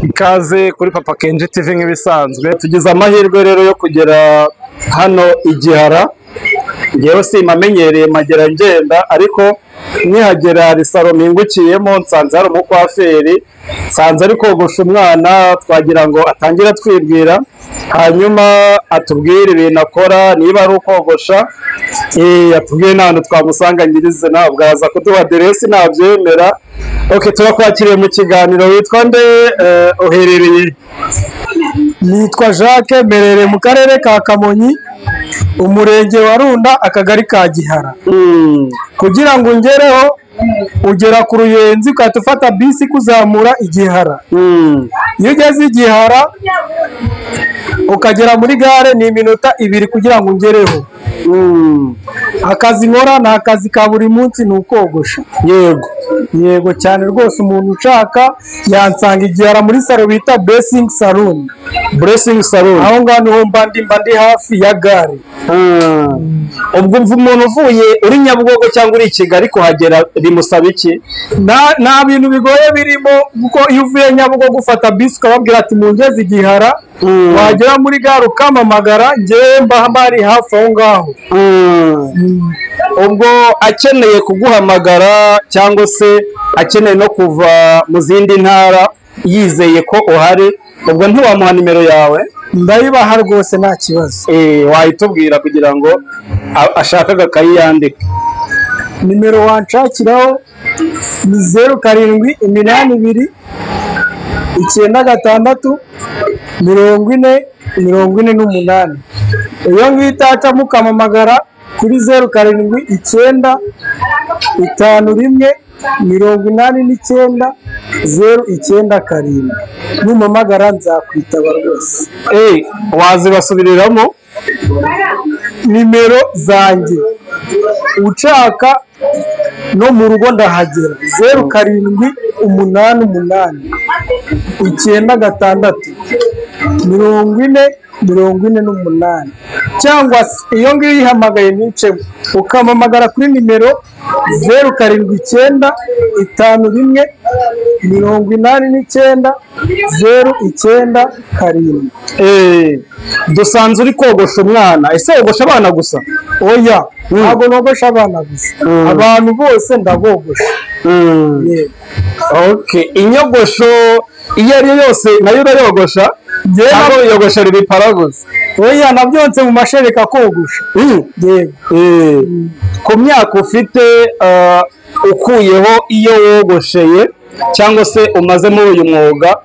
ikaze kuri Papa Kenji TV nk'ibisanzwe. Tugize amahirwe rero yo kugera hano Igihara. Ngewe simamenyereye magera ngenda, ariko nkihagera hari salo mpingukiyemo nsanze hari umukwaferi, nsanze ari kogosha umwana, twagira ngo atangire twibwira hanyuma atubwire ibintu akora, niba ari ukogosha atubwire n'ahantu twamusanganyirize, ntabwo aza kuduha aderesi nabyemera. Okay, turakwakiriye mu kiganiro. Witwa nde, uherereye? Nitwa Jacques, merere mu karere ka Kamonyi, umurenge wa Runda, akagari ka Gihara. Kugira ngo ngereho ugera ku Ruyenzi ukahita ufata bisi kuzamura Igihara. Iyo ugeze Igihara ukagera muri gare ni iminota 2 kugira ngo ngereho. Akazi nkora ni akazi ka buri munsi, ni ukogosha. Yego cyane rwose, umuntu ushaka yansanga Igihara muri salo bita Blessing Salon. Aho ngaho niho mba ndi hafi ya gare. Ubwo umuntu uvuye uri Nyabugogo cyangwa uri Kigali kuhagera bimusaba iki? Nta bintu bigoye birimo, kuko iyo uvuye Nyabugogo ufata bisi ukababwira ati mungeze Igihara, wagera muri gare ukamamagara, ngewe mba bari hafi aho ngaho. Ubwo akeneye kuguhamagara cyangwa se akeneye no kuva mu zindi ntara yizeye ko uhari, ubwo ntiwamuha nimero yawe? Ndayibaha rwose, nta kibazo. Wayitubwira kugira ngo ashakaga akayiyandika. Nimero wanshakiraho ni 0782 96 40 iyo ngitaca mukamamagara kuri 07 51 89 097. Numamagara nzakwitaba rwose. Wazibasubiriramo nimero zanjye ucaka no mu rugo ndahagera 0788 96 40 cyangwa iyo ngiyo yihamagaye nicemo ukamamagara kuri nimero 07 51 89 097. Dusanze uri kogosha umwana. Ese wogosha abana gusa? Oya, ntabwo nogosha abana gusa, abantu bose ndabogosha. Okay, inyogosho iyo ari yose nayo urayogosha? Ngewe yogosha ibipara gusa. Oya, nabyonse mu mashereka kogosha. Ku myaka ufite ukuyeho iyo wogosheye cyangwa se umaze muri uyu mwuga,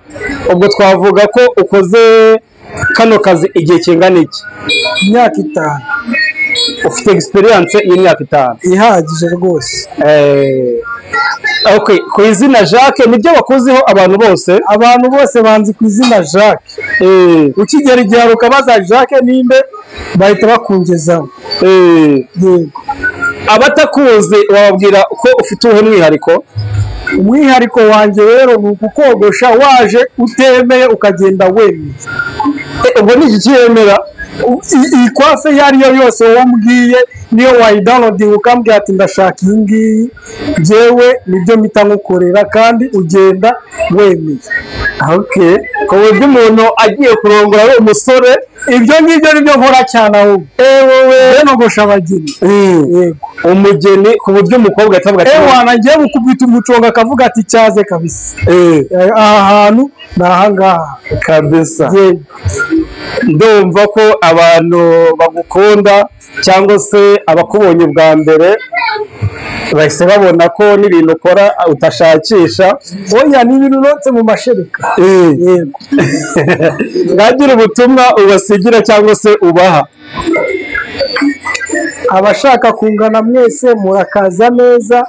ubwo twavuga ko ukoze kano kazi igihe kingana iki? Imyaka 5. Ufite experience y'imyaka 5? Ihagije rwose. Okay, ku izina Jacques nibyo bakuziho abantu bose? Abantu bose banzi ku izina Jacques. Ukigera Igihara ukabaza Jacques ninde, bahita bakungezaho. Abatakuzi wababwira ko ufite ubuhe mwihariko? Umwihariko wanjye rero ni ukukogosha waje utemeye ukagenda wemeye. Ubwo ni iki cyemera? Iyi kwafe iyo ari yo yose wambwiye niyo wayidownloading ukambwira ati ndashaka iyi ngiyi, njyewe nibyo mpita ngukorera kandi ugenda wemeye. Okay, ku buryo umuntu agiye kurongora ari umusore, ibyo ngibyo nibyo nkora cyane ahubwo. Wowe nogosha abageni. Umugeni ku buryo umukobwa atavuga ati wanagiye gukubita umuconga akavuga ati cyaze kabisa. Aha hantu ni ahangaha kabisa. Ndumva ko abantu bagukunda cyangwa se abakubonye bwa mbere bahise babona ko n'ibintu ukora utashakisha. Oya, ni ibintu notse mu mashereka. Yego. Ngagira ubutumwa ubasigira cyangwa se ubaha? Abashaka kungana mwese murakaza neza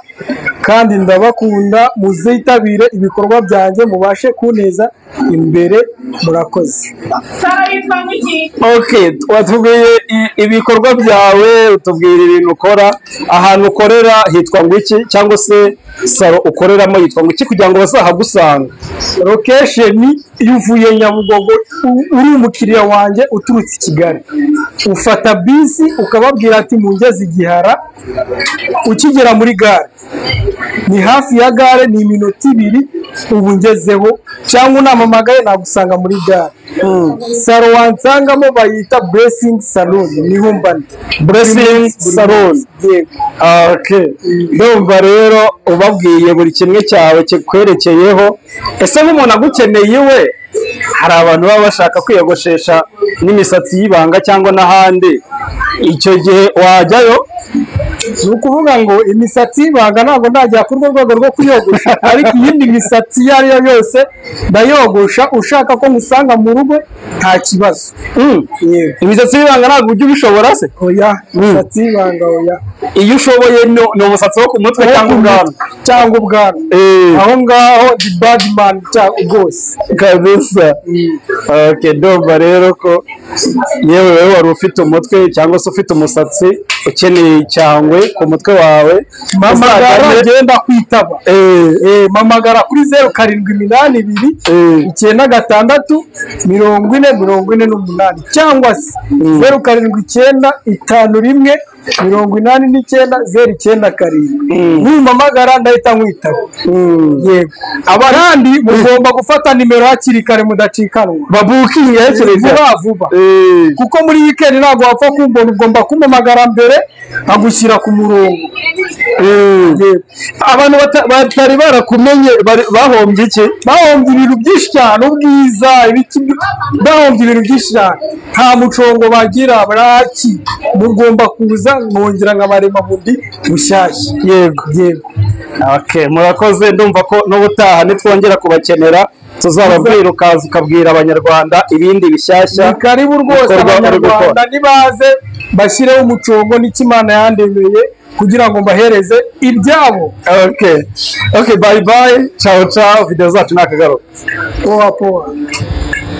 kandi ndabakunda, muzitabire ibikorwa byanjye mubashe kuneza imbere, murakoze. Okay, watubwiye ibikorwa byawe, utubwira ibintu ukora, ahantu ukorera hitwa ngo iki, cyangwa se salo ukoreramo yitwa ngo iki kugira ngo bazahagusanga? Location iyo uvuye Nyabugogo uri umukiriya wanjye uturutse i Kigali, ufata bisi ukababwira ati mungeze Igihara, ukigera muri gare ni hafi ya gare, ni iminota 2 ubu ngezeho, cyangwa unamamagaye nagusanga muri gare. Salo wansangamo bayita Blessing Salon, niho mbandi Blessing Salon. Okay, ndumva rero ubabwiye buri kimwe cyawe kikwerekeyeho. Ese nk'umuntu agukeneye we, hari abantu baba bashaka kwiyogoshesha n'imisatsi y'ibanga cyangwa n'ahandi, icyo gihe wajyayo? Ni ukuvuga ngo imisatsi y'ibanga ntabwo ndajya ku rwego rwo kuyogosha, ariko iyindi misatsi iyo ari yo yose ndayogosha. Ushaka ko musanga mu rugo nta kibazo. Imisatsi y'ibanga ntabwo ujya ubishobora se? Oya, imisatsi y'ibanga oya. Iyo ushoboye ni umusatsi wo ku mutwe cyangwa ubwanwa. Aho ngaho di badman rwose kabisa. Okay, ndumva rero ko yewe wewe wari ufite umutwe cyangwa se ufite umusatsi ukeneye cyangwe ku mutwe wawe, mamagara genda kwitaba. Mamagara kuri 0782 966 4048 cyangwa se 0795 189 numamagara ndahita nkwitaba. Yego, abandi mugomba gufata nimero hakiri kare mudacikanwa, babukinge hakiri vuba, kuko muri weekend ntabwo wapfa kumbona, ugomba kumamagara mbere agushyira ku murongo. Abantu batari barakumenye bahombye iki? Bahombye ibintu byinshi cyane, ubwiza bahombye ibintu byinshi cyane, nta mucongo bagira baraki. Mugomba kuza mwongera nkabarema bundi bushyashya. Yego. Okay, murakoze. Ndumva ko n'ubutaha nitwongera kubakenera tuzababwira, ukaza ukabwira abanyarwanda ibindi bishyashya. Ni karibu rwose abanyarwanda, nibaze bashyireho umucongo n'ikimana yandemeye kugira ngo mbahereze ibyabo. Okay, bye bye, ciao, video zacu nakagaruka. Poa.